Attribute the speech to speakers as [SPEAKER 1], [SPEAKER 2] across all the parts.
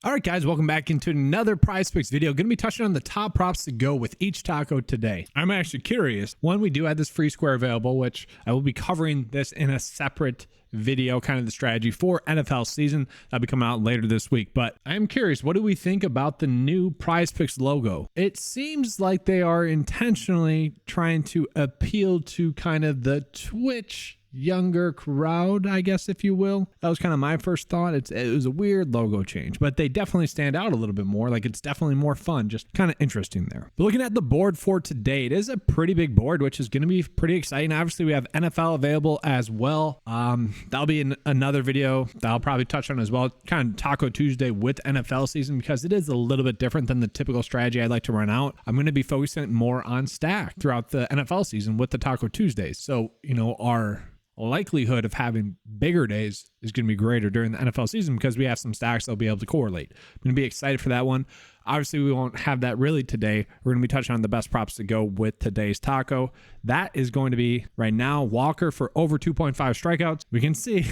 [SPEAKER 1] All right, guys, welcome back into another PrizePicks video. Going to be touching on the top props to go with each taco today. I'm actually curious. One, we do have this free square available, which I will be covering this in a separate video, kind of the strategy for NFL season. That'll be coming out later this week. But I'm curious, what do we think about the new PrizePicks logo? It seems like they are intentionally trying to appeal to kind of the Twitch younger crowd, I guess, if you will. That was kind of my first thought. It was a weird logo change, but they definitely stand out a little bit more. Like, it's definitely more fun, just kind of interesting there. But looking at the board for today, it is a pretty big board, which is going to be pretty exciting. Obviously, we have NFL available as well. That'll be in another video that I'll probably touch on as well, kind of Taco Tuesday with NFL season, because it is a little bit different than the typical strategy I like to run out. I'm going to be focusing more on stack throughout the NFL season with the Taco Tuesdays. So, our likelihood of having bigger days is going to be greater during the NFL season because we have some stacks that'll be able to correlate. I'm going to be excited for that one. Obviously, we won't have that really today. We're going to be touching on the best props to go with today's taco. That is going to be right now Walker for over 2.5 strikeouts. We can see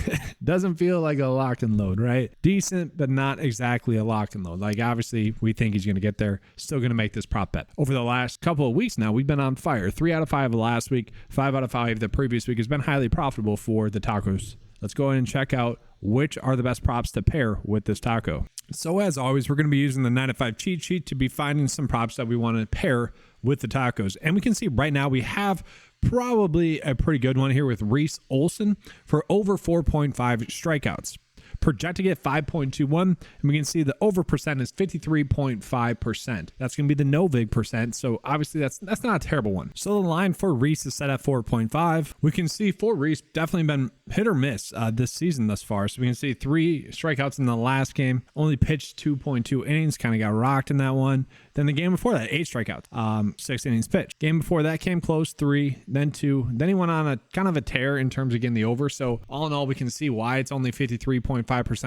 [SPEAKER 1] doesn't feel like a lock and load, right? Decent, but not exactly a lock and load. Like, obviously, we think he's going to get there. Still going to make this prop bet. Over the last couple of weeks now, we've been on fire. 3 out of 5 last week, 5 out of 5 the previous week has been highly profitable for the tacos. Let's go ahead and check out which are the best props to pair with this taco. So as always, we're going to be using the 9 to 5 cheat sheet to be finding some props that we want to pair with the tacos. And we can see right now we have probably a pretty good one here with Reese Olson for over 4.5 strikeouts. Projecting at 5.21, and we can see the over percent is 53.5%. That's going to be the no vig percent, so obviously that's not a terrible one. So the line for Reese is set at 4.5. We can see for Reese definitely been hit or miss this season thus far. So we can see 3 strikeouts in the last game, only pitched 2.2 innings, kind of got rocked in that one. Then the game before that, 8 strikeouts, 6 innings pitched. Game before that came close, 3, then 2. Then he went on a kind of a tear in terms of getting the over. So all in all, we can see why it's only 53.5%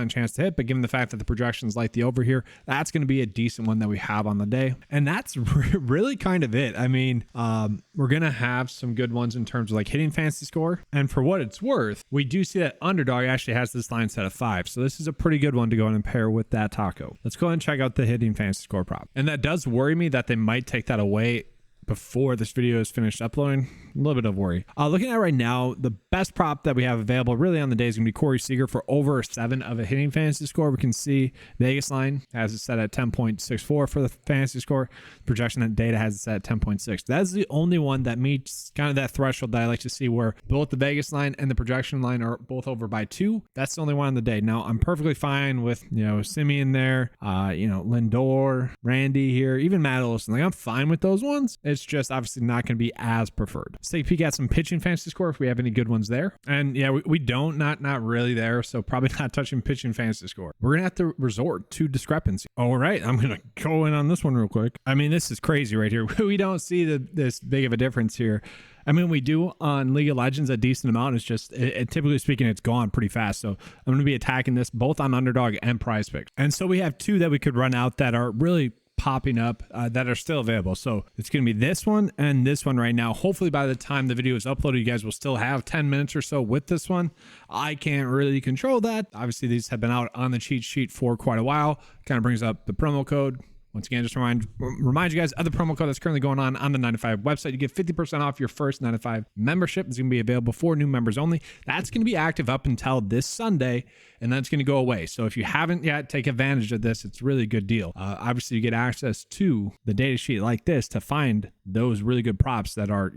[SPEAKER 1] chance to hit. But given the fact that the projections like the over here, that's going to be a decent one that we have on the day. And that's really kind of it. I mean, we're going to have some good ones in terms of like hitting fantasy score. And for what it's worth, we do see that Underdog actually has this line set at 5. So this is a pretty good one to go in and pair with that taco. Let's go ahead and check out the hitting fantasy score prop. And that does worry me that they might take that away before this video is finished uploading. A little bit of worry. Looking at right now, the best prop that we have available really on the day is going to be Corey Seager for over 7 of a hitting fantasy score. We can see Vegas line has it set at 10.64 for the fantasy score. Projection that data has it set at 10.6. That's the only one that meets kind of that threshold that I like to see where both the Vegas line and the projection line are both over by 2. That's the only one on the day. Now, I'm perfectly fine with, Simeon there, Lindor, Randy here, even Matt Olson. Like, I'm fine with those ones. It's just obviously not going to be as preferred. Let's take a peek at some pitching fantasy score if we have any good ones there. And yeah, we don't, not really there. So probably not touching pitching fantasy score. We're going to have to resort to discrepancy. All right. I'm going to go in on this one real quick. I mean, this is crazy right here. We don't see this big of a difference here. I mean, we do on League of Legends a decent amount. It's just, typically speaking, it's gone pretty fast. So I'm going to be attacking this both on Underdog and PrizePicks. And so we have 2 that we could run out that are really popping up that are still available. So it's going to be this one and this one right now. Hopefully by the time the video is uploaded, you guys will still have 10 minutes or so with this one. I can't really control that. Obviously, these have been out on the cheat sheet for quite a while. Kind of brings up the promo code. Once again, just remind you guys of the promo code that's currently going on the 9 to 5 website. You get 50% off your first 9 to 5 membership. It's going to be available for new members only. That's going to be active up until this Sunday, and then it's going to go away. So if you haven't yet, take advantage of this. It's really a good deal. Obviously, you get access to the data sheet like this to find those really good props that are,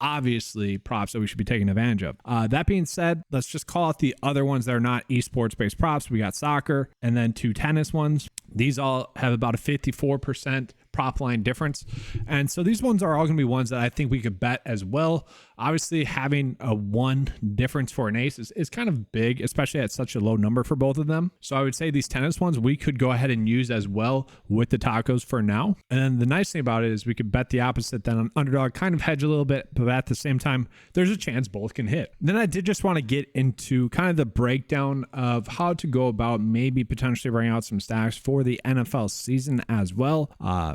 [SPEAKER 1] obviously props that we should be taking advantage of. That being said, let's just call out the other ones that are not esports based props. We got soccer and then 2 tennis ones. These all have about a 54% prop line difference. And so these ones are all going to be ones that I think we could bet as well. Obviously, having a 1 difference for an ace is kind of big, especially at such a low number for both of them. So I would say these tennis ones we could go ahead and use as well with the tacos for now. And then the nice thing about it is we could bet the opposite then on Underdog, kind of hedge a little bit, but at the same time, there's a chance both can hit. Then I did just want to get into kind of the breakdown of how to go about maybe potentially running out some stacks for the NFL season as well.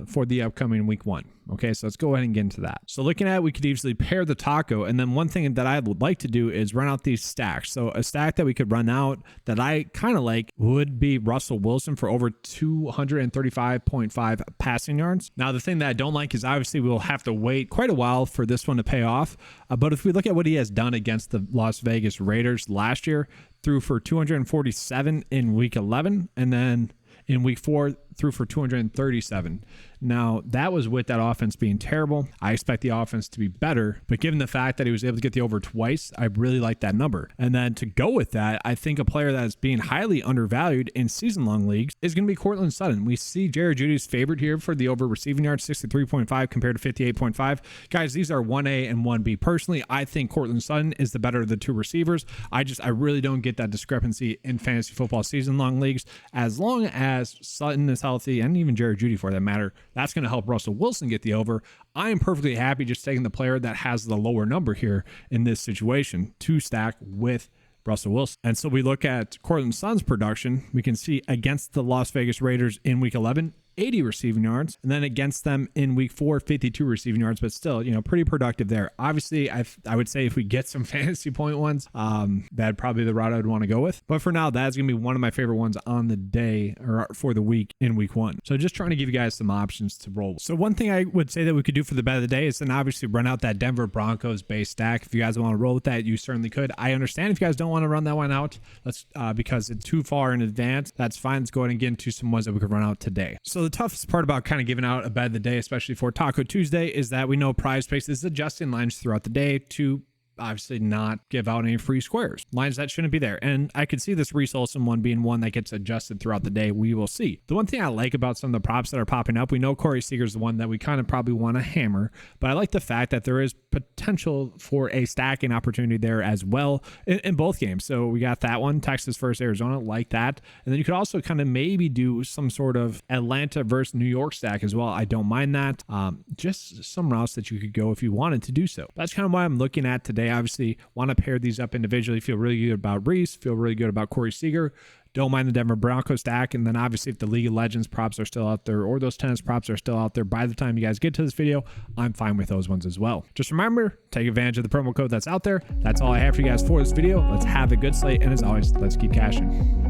[SPEAKER 1] for the upcoming week 1. Okay, so let's go ahead and get into that. So looking at it, we could easily pair the taco. And then one thing that I would like to do is run out these stacks. So a stack that we could run out that I kind of like would be Russell Wilson for over 235.5 passing yards. Now, the thing that I don't like is obviously we'll have to wait quite a while for this one to pay off. But if we look at what he has done against the Las Vegas Raiders last year, threw for 247 in week 11, and then in week 4 threw for 237. Now, that was with that offense being terrible. I expect the offense to be better, but given the fact that he was able to get the over twice, I really like that number. And then to go with that, I think a player that is being highly undervalued in season-long leagues is going to be Courtland Sutton. We see Jerry Jeudy's favorite here for the over receiving yards, 63.5 compared to 58.5. Guys, these are 1A and 1B. Personally, I think Courtland Sutton is the better of the two receivers. I really don't get that discrepancy in fantasy football season-long leagues. As long as Sutton is healthy, and even Jerry Jeudy for that matter, that's going to help Russell Wilson get the over. I am perfectly happy just taking the player that has the lower number here in this situation to stack with Russell Wilson. And so we look at Courtland Sutton's production. We can see against the Las Vegas Raiders in week 11, 80 receiving yards, and then against them in week 4, 52 receiving yards, but still, pretty productive there. Obviously, I would say if we get some fantasy point ones, that'd probably be the route I would want to go with. But for now, that's going to be one of my favorite ones on the day or for the week in week 1. So just trying to give you guys some options to roll with. So one thing I would say that we could do for the bet of the day is then obviously run out that Denver Broncos base stack. If you guys want to roll with that, you certainly could. I understand if you guys don't want to run that one out, because it's too far in advance. That's fine. Let's go ahead and get into some ones that we could run out today. So the toughest part about kind of giving out a bet of the day, especially for Taco Tuesday, is that we know PrizePicks is adjusting lines throughout the day to obviously not give out any free squares, lines that shouldn't be there. And I could see this Reese Olsen one being one that gets adjusted throughout the day. We will see. The one thing I like about some of the props that are popping up, we know Corey Seager's the one that we kind of probably want to hammer, but I like the fact that there is potential for a stacking opportunity there as well in both games. So we got that one, Texas versus Arizona, like that. And then you could also kind of maybe do some sort of Atlanta versus New York stack as well. I don't mind that. Just some routes that you could go if you wanted to do so. That's kind of why I'm looking at today. Obviously, want to pair these up individually. Feel really good about Reese. Feel really good about Corey Seager. Don't mind the Denver Broncos stack. And then obviously if the League of Legends props are still out there or those tennis props are still out there by the time you guys get to this video, I'm fine with those ones as well. Just remember, take advantage of the promo code that's out there. That's all I have for you guys for this video. Let's have a good slate. And as always, let's keep cashing.